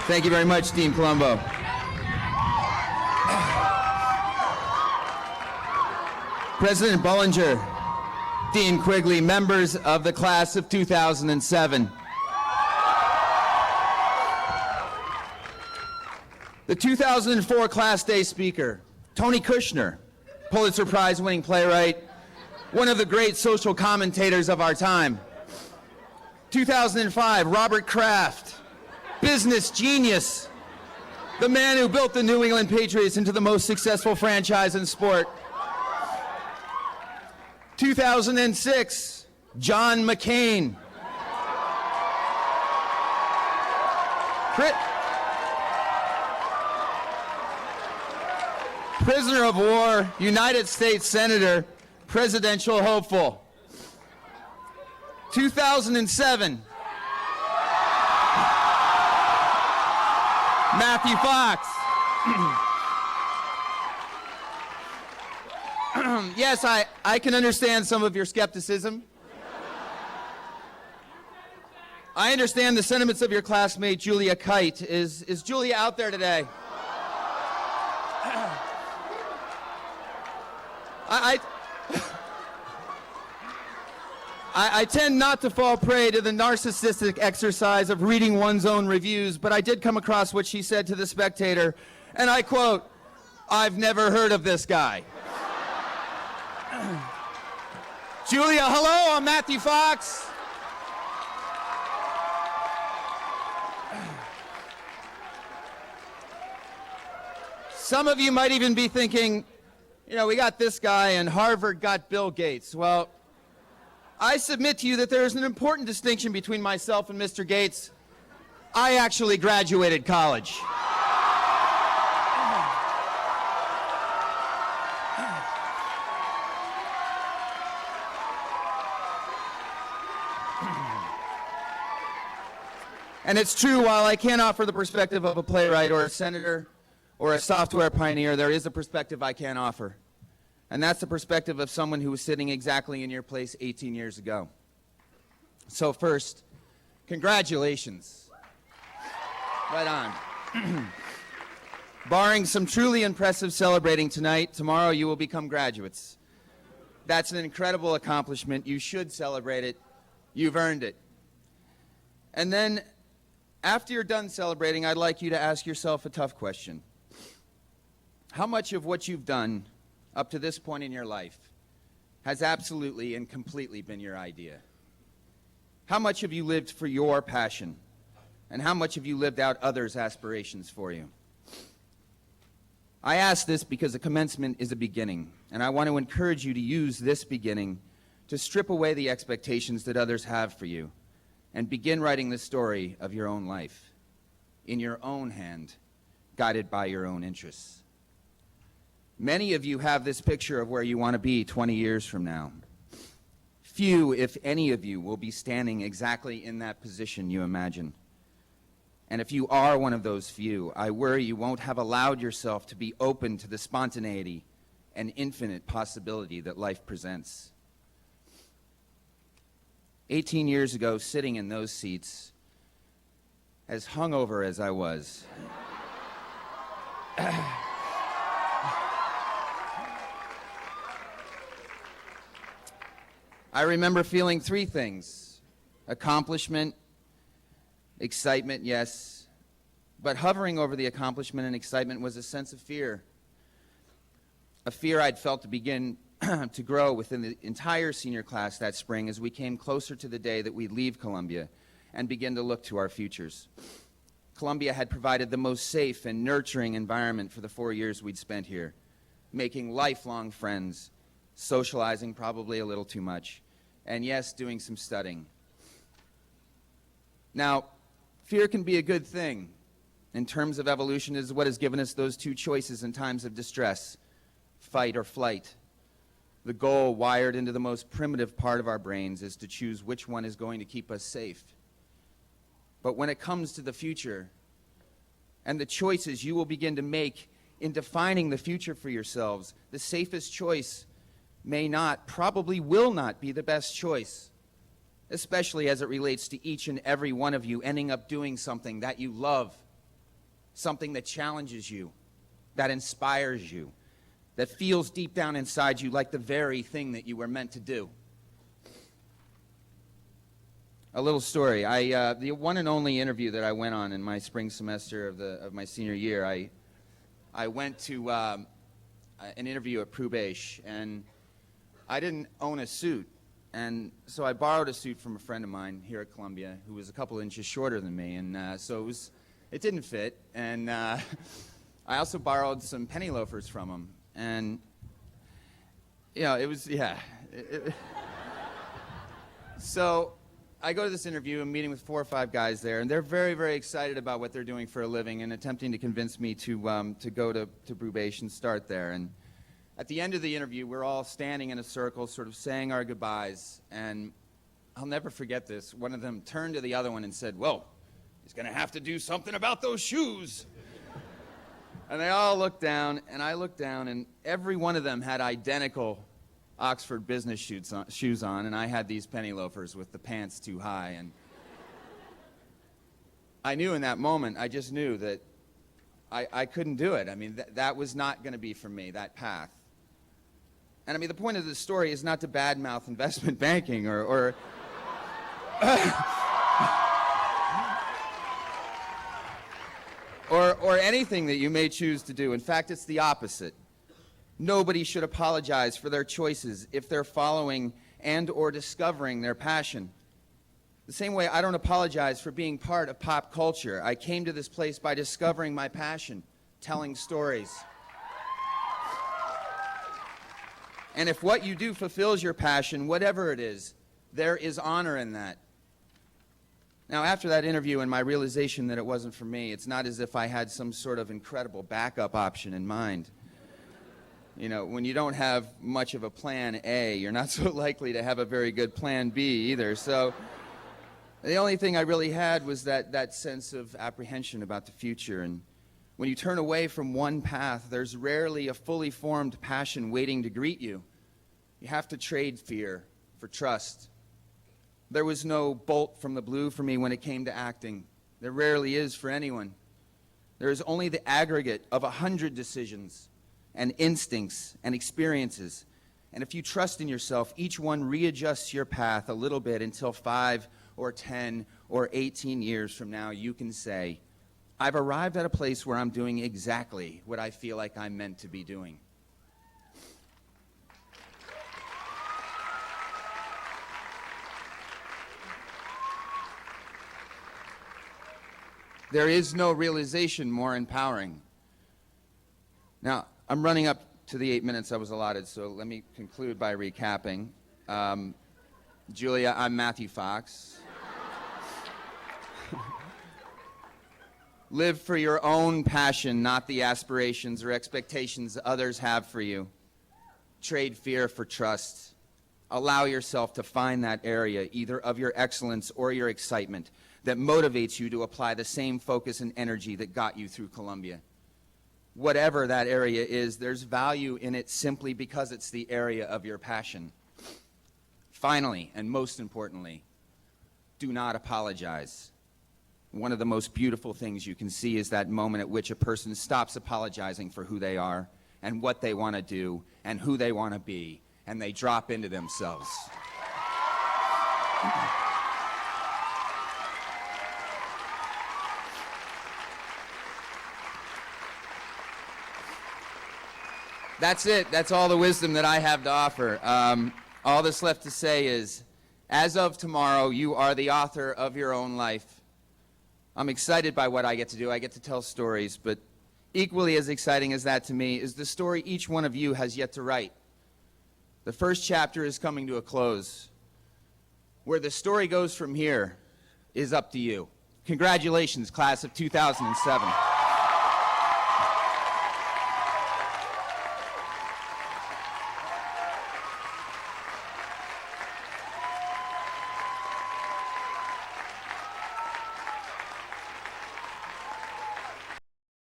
Thank you very much, Dean Colombo. President Bullinger, Dean Quigley, members of the class of 2007. The 2004 Class Day speaker, Tony Kushner, Pulitzer Prize-winning playwright, one of the great social commentators of our time. 2005, Robert Kraft, business genius, the man who built the New England Patriots into the most successful franchise in sport. 2006, John McCain. Prisoner of war, United States Senator, presidential hopeful. 2007, Matthew Fox. Yes, I can understand some of your skepticism. I understand the sentiments of your classmate, Julia Kite. Is Julia out there today? I tend not to fall prey to the narcissistic exercise of reading one's own reviews, but I did come across what she said to The Spectator, and I quote, "I've never heard of this guy." Julia, hello, I'm Matthew Fox. Some of you might even be thinking, you know, we got this guy and Harvard got Bill Gates. Well, I submit to you that there is an important distinction between myself and Mr. Gates. I actually graduated college. And it's true, while I can't offer the perspective of a playwright or a senator or a software pioneer, there is a perspective I can offer. And that's the perspective of someone who was sitting exactly in your place 18 years ago. So first, congratulations. Right on. Barring some truly impressive celebrating tonight, tomorrow you will become graduates. That's an incredible accomplishment. You should celebrate it. You've earned it. And then, after you're done celebrating, I'd like you to ask yourself a tough question. How much of what you've done up to this point in your life has absolutely and completely been your idea? How much have you lived for your passion? And how much have you lived out others' aspirations for you? I ask this because a commencement is a beginning, and I want to encourage you to use this beginning to strip away the expectations that others have for you and begin writing the story of your own life, in your own hand, guided by your own interests. Many of you have this picture of where you want to be 20 years from now. Few, if any of you, will be standing exactly in that position you imagine. And if you are one of those few, I worry you won't have allowed yourself to be open to the spontaneity and infinite possibility that life presents. 18 years ago, sitting in those seats, as hungover as I was, I remember feeling three things: accomplishment, excitement, yes, but hovering over the accomplishment and excitement was a sense of fear. A fear I'd felt to begin to grow within the entire senior class that spring as we came closer to the day that we'd leave Columbia and begin to look to our futures. Columbia had provided the most safe and nurturing environment for the 4 years we'd spent here, making lifelong friends, socializing probably a little too much, and yes, doing some studying. Now, fear can be a good thing. In terms of evolution, it is what has given us those two choices in times of distress: fight or flight. The goal, wired into the most primitive part of our brains, is to choose which one is going to keep us safe. But when it comes to the future and the choices you will begin to make in defining the future for yourselves, the safest choice may not, probably will not be the best choice, especially as it relates to each and every one of you ending up doing something that you love something that challenges you, that inspires you, that feels deep down inside you like the very thing that you were meant to do. A little story. The one and only interview that I went on in my spring semester of my senior year, I went to an interview at Prubèche, and I didn't own a suit. And so I borrowed a suit from a friend of mine here at Columbia who was a couple inches shorter than me, and so it didn't fit. And I also borrowed some penny loafers from him, and it was So I go to this interview. I'm meeting with 4 or 5 guys there, and they're very, very excited about what they're doing for a living and attempting to convince me to go to Prubèche and start there. And at the end of the interview, we're all standing in a circle, sort of saying our goodbyes, and I'll never forget this. One of them turned to the other one and said, "Well, he's going to have to do something about those shoes." And they all looked down, and I looked down, and every one of them had identical Oxford business shoes on, and I had these penny loafers with the pants too high. And I knew in that moment, I just knew that I couldn't do it. I mean, that was not going to be for me, that path. And I mean, the point of the story is not to badmouth investment banking or anything that you may choose to do. In fact, it's the opposite. Nobody should apologize for their choices if they're following and or discovering their passion. The same way I don't apologize for being part of pop culture. I came to this place by discovering my passion, telling stories. And if what you do fulfills your passion, whatever it is, there is honor in that. Now, after that interview and my realization that it wasn't for me, it's not as if I had some sort of incredible backup option in mind. You know, when you don't have much of a plan A, you're not so likely to have a very good plan B either. So the only thing I really had was that sense of apprehension about the future. And when you turn away from one path, there's rarely a fully formed passion waiting to greet you. You have to trade fear for trust. There was no bolt from the blue for me when it came to acting. There rarely is for anyone. There is only the aggregate of 100 decisions and instincts and experiences. And if you trust in yourself, each one readjusts your path a little bit until 5 or 10 or 18 years from now, you can say, I've arrived at a place where I'm doing exactly what I feel like I'm meant to be doing. There is no realization more empowering. Now, I'm running up to the 8 minutes I was allotted, so let me conclude by recapping. Julia, I'm Matthew Fox. Live for your own passion, not the aspirations or expectations others have for you. Trade fear for trust. Allow yourself to find that area, either of your excellence or your excitement, that motivates you to apply the same focus and energy that got you through Columbia. Whatever that area is, there's value in it simply because it's the area of your passion. Finally, and most importantly, do not apologize. One of the most beautiful things you can see is that moment at which a person stops apologizing for who they are and what they want to do and who they want to be, and they drop into themselves. That's it. That's all the wisdom that I have to offer. All that's left to say is, as of tomorrow, you are the author of your own life. I'm excited by what I get to do. I get to tell stories, but equally as exciting as that to me is the story each one of you has yet to write. The first chapter is coming to a close. Where the story goes from here is up to you. Congratulations, class of 2007.